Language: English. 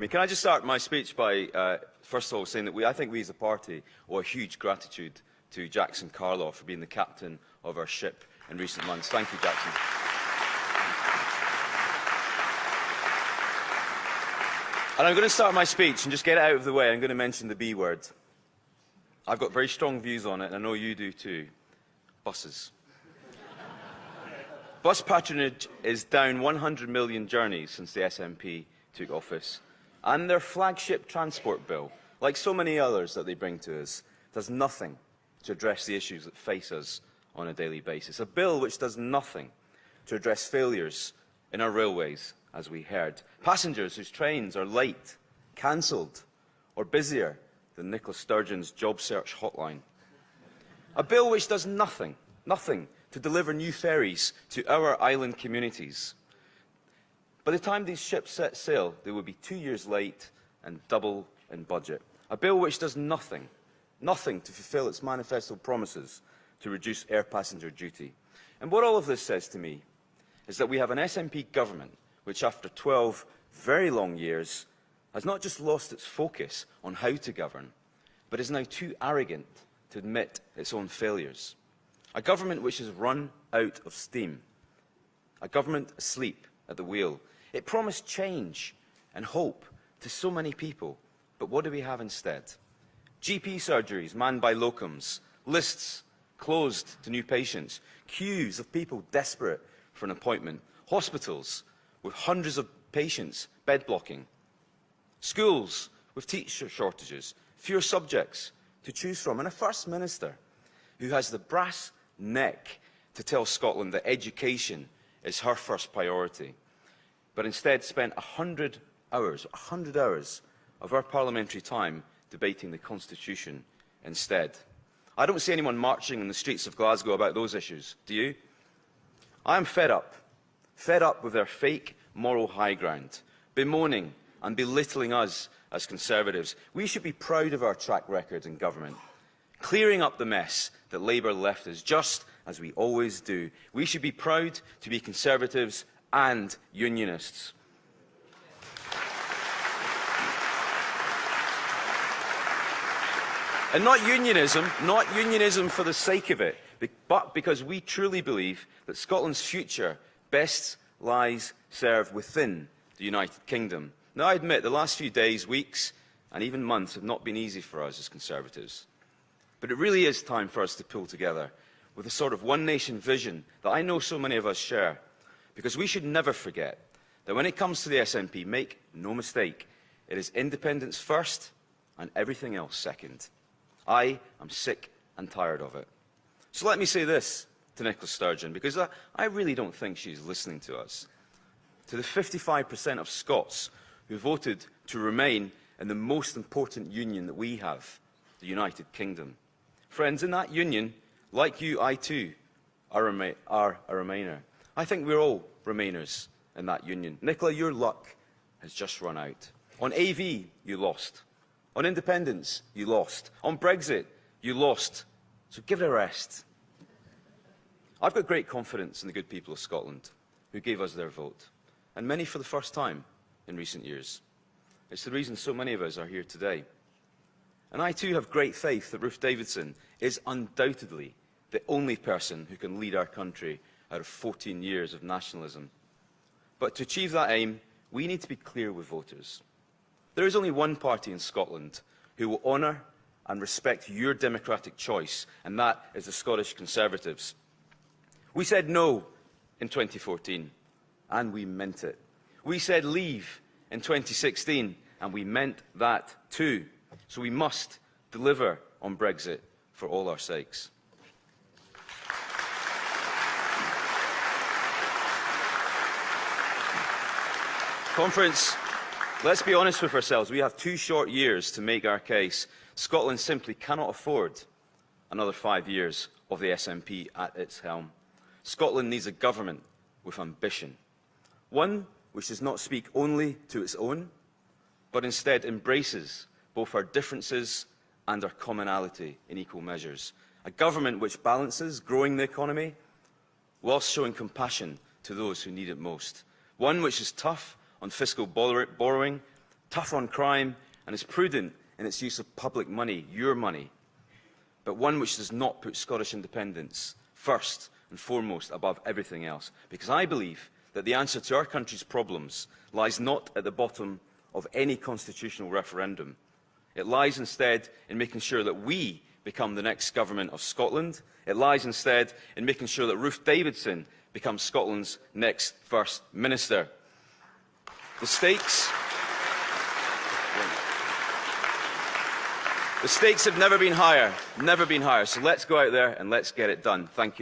Can I just start my speech by, first of all, saying that I think we as a party owe a huge gratitude to Jackson Carloff for being the captain of our ship in recent months. Thank you, Jackson. And I'm going to start my speech and just get it out of the way. I'm going to mention the B word. I've got very strong views on it, and I know you do too. Buses. Bus patronage is down 100 million journeys since the SNP took office. And their flagship transport bill, like so many others that they bring to us, does nothing to address the issues that face us on a daily basis. A bill which does nothing to address failures in our railways, as we heard. Passengers whose trains are late, cancelled, or busier than Nicola Sturgeon's job search hotline. A bill which does nothing to deliver new ferries to our island communities. By the time these ships set sail, they will be 2 years late and double in budget. A bill which does nothing to fulfil its manifesto promises to reduce air passenger duty. And what all of this says to me is that we have an SNP government which, after 12 very long years, has not just lost its focus on how to govern, but is now too arrogant to admit its own failures. A government which has run out of steam. A government asleep at the wheel. It promised change and hope to so many people, but what do we have instead? GP surgeries manned by locums, lists closed to new patients, queues of people desperate for an appointment, hospitals with hundreds of patients bed blocking, schools with teacher shortages, fewer subjects to choose from, and a First Minister who has the brass neck to tell Scotland that education is her first priority, but instead spent 100 hours of our parliamentary time debating the Constitution instead. I don't see anyone marching in the streets of Glasgow about those issues, do you? I am fed up with their fake moral high ground, bemoaning and belittling us as Conservatives. We should be proud of our track record in government, clearing up the mess that Labour left us, just as we always do. We should be proud to be Conservatives and Unionists. And not unionism for the sake of it, but because we truly believe that Scotland's future best lies served within the United Kingdom. Now, I admit the last few days, weeks, and even months have not been easy for us as Conservatives. But it really is time for us to pull together with a sort of one-nation vision that I know so many of us share. Because we should never forget that when it comes to the SNP, make no mistake, it is independence first and everything else second. I am sick and tired of it. So let me say this to Nicola Sturgeon, because I really don't think she's listening to us. To the 55% of Scots who voted to remain in the most important union that we have, the United Kingdom. Friends, in that union, like you, I too are a Remainer. I think we're all Remainers in that union. Nicola, your luck has just run out. On AV, you lost. On independence, you lost. On Brexit, you lost. So give it a rest. I've got great confidence in the good people of Scotland who gave us their vote, and many for the first time in recent years. It's the reason so many of us are here today. And I too have great faith that Ruth Davidson is undoubtedly the only person who can lead our country out of 14 years of nationalism. But to achieve that aim, we need to be clear with voters. There is only one party in Scotland who will honour and respect your democratic choice, and that is the Scottish Conservatives. We said no in 2014, and we meant it. We said leave in 2016, and we meant that too. So we must deliver on Brexit for all our sakes. Conference, let's be honest with ourselves. We have 2 short years to make our case. Scotland simply cannot afford another 5 years of the SNP at its helm. Scotland needs a government with ambition. One which does not speak only to its own, but instead embraces both our differences and our commonality in equal measures. A government which balances growing the economy whilst showing compassion to those who need it most. One which is tough on fiscal borrowing, tough on crime, and is prudent in its use of public money, your money, but one which does not put Scottish independence first and foremost above everything else. Because I believe that the answer to our country's problems lies not at the bottom of any constitutional referendum. It lies instead in making sure that we become the next government of Scotland. It lies instead in making sure that Ruth Davidson becomes Scotland's next First Minister. The stakes have never been higher, so let's go out there and let's get it done. Thank you.